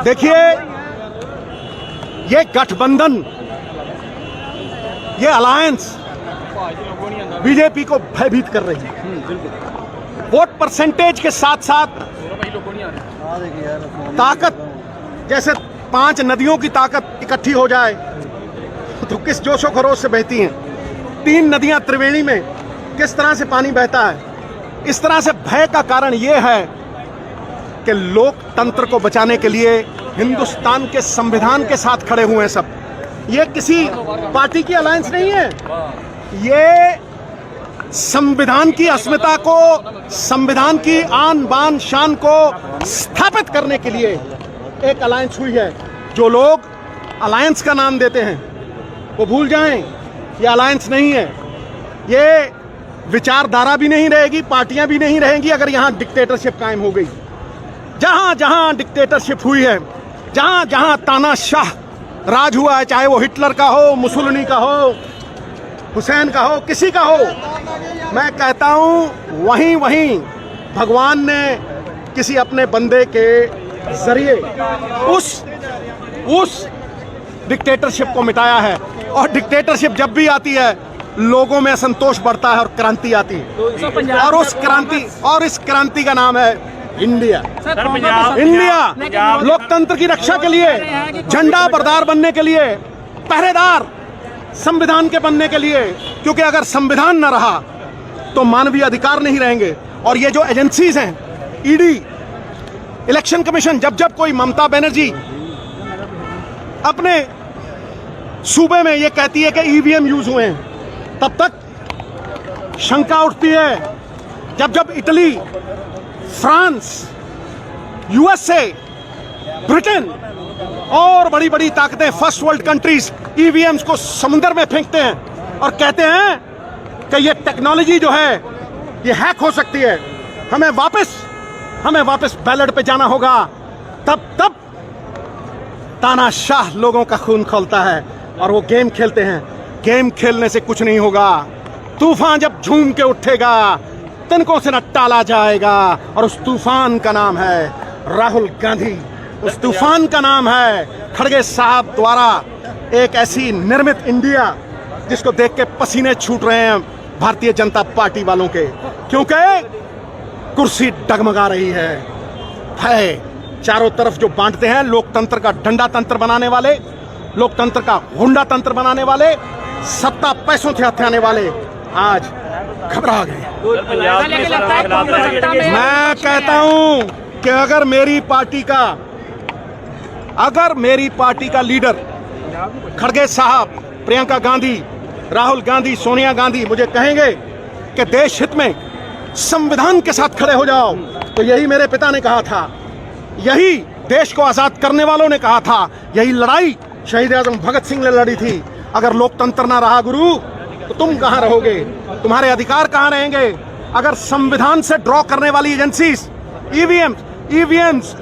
देखिए, ये गठबंधन, ये अलायंस बीजेपी को भयभीत कर रही है। वोट परसेंटेज के साथ साथ ताकत, जैसे 5 नदियों की ताकत इकट्ठी हो जाए तो किस जोशो खरोश से बहती हैं। 3 नदियां त्रिवेणी में किस तरह से पानी बहता है। इस तरह से भय का कारण यह है कि लोकतंत्र को बचाने के लिए हिंदुस्तान के संविधान के साथ खड़े हुए हैं सब। ये किसी पार्टी की अलायंस नहीं है, ये संविधान की अस्मिता को, संविधान की आन बान शान को स्थापित करने के लिए एक अलायंस हुई है। जो लोग अलायंस का नाम देते हैं वो भूल जाएं, ये अलायंस नहीं है। ये विचारधारा भी नहीं रहेगी, पार्टियां भी नहीं रहेंगी अगर यहां डिक्टेटरशिप कायम हो गई। जहां जहां डिक्टेटरशिप हुई है, जहां जहां तानाशाह राज हुआ है, चाहे वो हिटलर का हो, मुसोलिनी का हो, हुसैन का हो, किसी का हो, मैं कहता हूं वहीं वहीं भगवान ने किसी अपने बंदे के जरिए उस डिक्टेटरशिप को मिटाया है। और डिक्टेटरशिप जब भी आती है लोगों में असंतोष बढ़ता है और क्रांति आती है, और इस क्रांति का नाम है इंडिया। इंडिया लोकतंत्र की रक्षा के लिए, झंडा बरदार बनने के लिए, पहरेदार संविधान के बनने के लिए, क्योंकि अगर संविधान न रहा तो मानवीय अधिकार नहीं रहेंगे। और ये जो एजेंसीज हैं, ईडी, इलेक्शन कमीशन, जब जब कोई ममता बनर्जी अपने सूबे में ये कहती है कि ईवीएम यूज हुए हैं, तब तक शंका उठती है। जब जब इटली, फ्रांस, यूएसए, ब्रिटेन और बड़ी बड़ी ताकतें, फर्स्ट वर्ल्ड कंट्रीज ईवीएम्स को समुद्र में फेंकते हैं और कहते हैं कि ये टेक्नोलॉजी जो है ये हैक हो सकती है, हमें वापस बैलेट पे जाना होगा, तब तानाशाह लोगों का खून खौलता है और वो गेम खेलते हैं। गेम खेलने से कुछ नहीं होगा। तूफान जब झूम के उठेगा तिनकों से न टाला जाएगा, और उस तूफान का नाम है राहुल गांधी। उस तूफान का नाम है खड़गे साहब द्वारा एक ऐसी निर्मित इंडिया जिसको देख के पसीने छूट रहे हैं भारतीय जनता पार्टी वालों के, क्योंकि कुर्सी डगमगा रही है। भय चारों तरफ जो बांटते हैं, लोकतंत्र का डंडा तंत्र बनाने वाले, लोकतंत्र का हुंडा तंत्र बनाने वाले, सत्ता पैसों से हथियाने वाले आज घबरा गए। मैं कहता हूं कि अगर मेरी पार्टी का लीडर खड़गे साहब, प्रियंका गांधी, राहुल गांधी, सोनिया गांधी मुझे कहेंगे कि देश हित में संविधान के साथ खड़े हो जाओ, तो यही मेरे पिता ने कहा था, यही देश को आजाद करने वालों ने कहा था, यही लड़ाई शहीद आजम भगत सिंह ने लड़ी थी। अगर लोकतंत्र ना रहा गुरु तो तुम कहां रहोगे, तुम्हारे अधिकार कहां रहेंगे। अगर संविधान से ड्रॉ करने वाली एजेंसीज, ईवीएम्स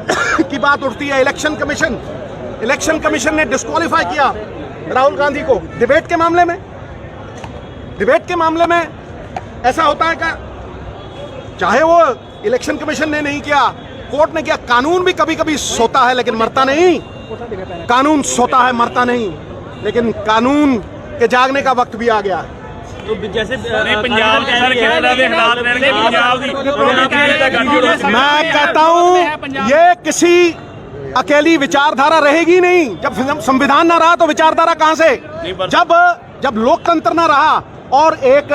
की बात उठती है, इलेक्शन कमीशन ने डिस्क्वालीफाई किया राहुल गांधी को डिबेट के मामले में ऐसा होता है क्या? चाहे वो इलेक्शन कमीशन ने नहीं किया, कोर्ट ने किया, कानून भी कभी कभी सोता है लेकिन मरता नहीं। कानून सोता है, मरता नहीं, लेकिन कानून के जागने का वक्त भी आ गया है। तो जैसे पंजाब के सर कैनेडा के हालात रहने पंजाब, मैं कहता हूं ये किसी अकेली विचारधारा रहेगी नहीं। जब संविधान ना रहा तो विचारधारा कहां से? जब लोकतंत्र ना रहा और एक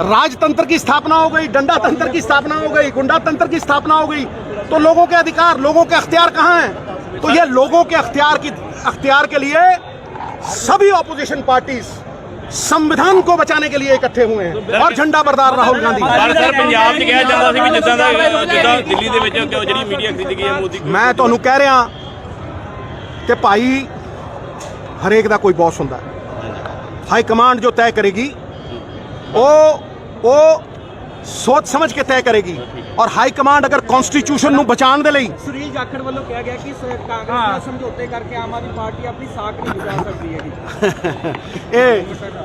राजतंत्र की स्थापना हो गई, डंडा तंत्र की स्थापना हो गई, गुंडा तंत्र की स्थापना हो गई, तो लोगों के अधिकार, लोगों के अख्तियार कहां हैं? तो ये लोगों के अख्तियार के लिए सभी ऑपोजिशन पार्टीज संविधान को बचाने के लिए इकट्ठे हुए हैं, और झंडा बरदार राहुल गांधी। मैं तो कह रहा कि भाई हरेक दा कोई बॉस होता है, हाई कमांड जो तय करेगी वो सोच समझ के तय करेगी, और हाई कमांड अगर कॉन्स्टिट्यूशन ਨੂੰ ਬਚਾਉਣ ਦੇ ਲਈ ਸੁਨੀਲ ਜਾਖੜ ਵੱਲੋਂ ਕਿਹਾ ਗਿਆ ਕਿ ਕਾਂਗਰਸ ਨਾਲ ਸਮਝੌਤੇ ਕਰਕੇ ਆਮ ਆਦਮੀ ਪਾਰਟੀ ਆਪਣੀ ਸਾਖ ਨਹੀਂ ਬਚਾ ਸਕਦੀ ਹੈਗੀ।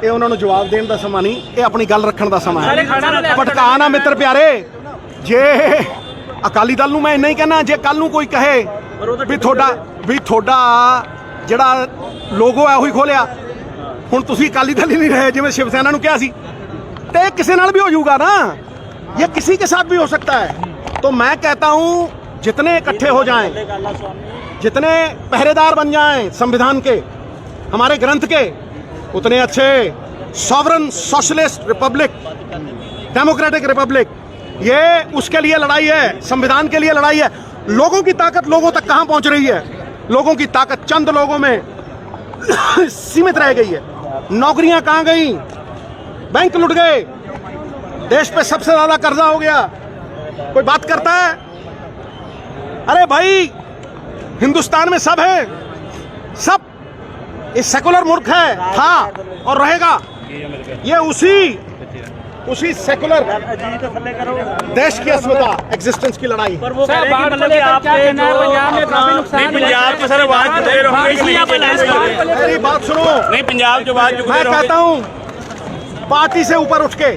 ਇਹ ਉਹਨਾਂ ਨੂੰ ਜਵਾਬ ਦੇਣ ਦਾ ਸਮਾਂ ਨਹੀਂ, ਇਹ ਆਪਣੀ ਗੱਲ ਰੱਖਣ ਦਾ ਸਮਾਂ ਹੈ। ਭਟਕਾ ਨਾ ਮਿੱਤਰ ਪਿਆਰੇ, ਜੇ ਅਕਾਲੀ ਦਲ ਨੂੰ ਮੈਂ ਇੰਨਾ ਹੀ ਕਹਿਣਾ, ਜੇ ਕੱਲ ਨੂੰ ਕੋਈ ਕਹੇ ਵੀ ਤੁਹਾਡਾ ਵੀ ਤੁਹਾਡਾ ਜਿਹੜਾ ਲੋਗੋ ਹੈ ਉਹੀ ਖੋਲਿਆ, ਹੁਣ ਤੁਸੀਂ ਅਕਾਲੀ ਦਲ ਹੀ ਨਹੀਂ ਰਹੇ ਜਿਵੇਂ शिव सेना ਨੂੰ ਕਿਹਾ ਸੀ, ਤੇ ਇਹ ਕਿਸੇ ਨਾਲ भी हो जाऊगा ना, ये किसी के साथ भी हो सकता है। तो मैं कहता हूं जितने इकट्ठे हो जाएं, जितने पहरेदार बन जाएं संविधान के, हमारे ग्रंथ के, उतने अच्छे। Sovereign socialist Republic, democratic Republic, ये उसके लिए लड़ाई है, संविधान के लिए लड़ाई है। लोगों की ताकत लोगों तक कहां पहुंच रही है? लोगों की ताकत चंद लोगों में सीमित रह गई है। नौकरियां कहां गई? बैंक लुट गए, देश पे सबसे ज्यादा कर्जा हो गया। कोई बात करता है? अरे भाई, हिंदुस्तान में सब है, सब। ये सेकुलर मुल्क है, था और रहेगा। ये उसी सेकुलर देश की अस्मिता, एग्जिस्टेंस की लड़ाई। पर वो कह रहे हैं कि मतलब कि आप नहीं, पंजाब ਚ सर आवाज चुकते रहोगे कि नहीं? मेरी बात सुनो, नहीं, पंजाब ਚ आवाज चुकते मैं रहोगे। कहता हूं पार्टी से ऊपर उठ के,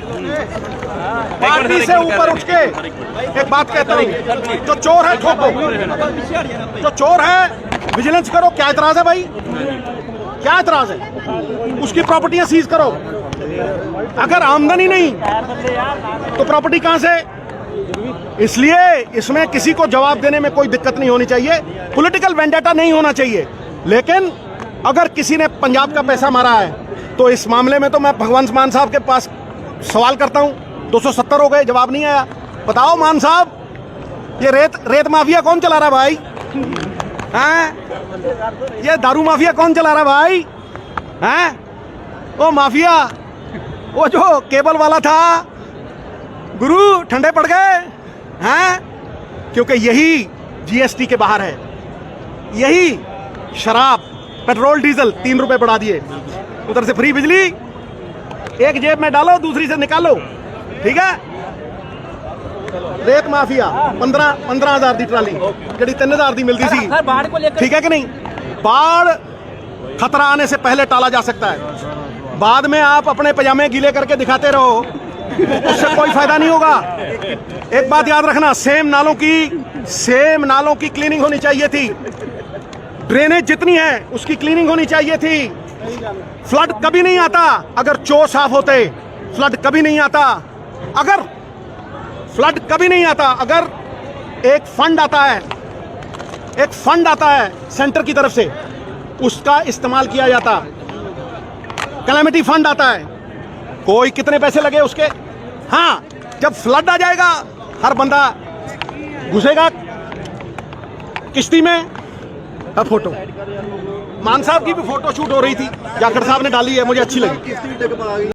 पार्टी से ऊपर उठ के एक बात कहता हूं, जो चोर है ठोको, जो चोर है विजिलेंस करो। क्या एतराज है भाई? क्या एतराज है? उसकी प्रॉपर्टियां सीज करो। अगर आमदनी नहीं तो प्रॉपर्टी कहां से? इसलिए इसमें किसी को जवाब देने में कोई दिक्कत नहीं होनी चाहिए, पॉलिटिकल वेंडेटा नहीं होना चाहिए। लेकिन अगर किसी ने पंजाब का पैसा मारा है तो इस मामले में तो मैं भगवंत मान साहब के पास सवाल करता हूं। 270 हो गए, जवाब नहीं आया। बताओ मान साहब, ये रेत माफिया कौन चला रहा भाई? हैं? ये दारू माफिया कौन चला रहा भाई? हैं? वो माफिया, वो जो केबल वाला था, गुरु ठंडे पड़ गए हैं, क्योंकि यही जीएसटी के बाहर है। यही शराब, पेट्रोल, डीजल 3 रुपए बढ़ा दिए, उधर से फ्री बिजली, एक जेब में डालो दूसरी से निकालो। ठीक है? रेत माफिया 15,000 दी ट्राली, जी 3,000 दी मिलती थी। ठीक है कि नहीं? बाढ़ खतरा आने से पहले टाला जा सकता है। बाद में आप अपने पजामे गीले करके दिखाते रहो, उससे कोई फायदा नहीं होगा। एक बात याद रखना, सेम नालों की क्लीनिंग होनी चाहिए थी। ड्रेनेज जितनी है उसकी क्लीनिंग होनी चाहिए थी। फ्लड कभी नहीं आता अगर चो साफ होते। फ्लड कभी नहीं आता अगर एक फंड आता है सेंटर की तरफ से, उसका इस्तेमाल किया जाता। कैलेमिटी फंड आता है, कोई कितने पैसे लगे उसके? हाँ, जब फ्लड आ जाएगा हर बंदा घुसेगा किश्ती में। अब फोटो मान साहब की भी फोटो शूट हो रही थी, जाखड़ साहब ने डाली है, मुझे अच्छी लगी।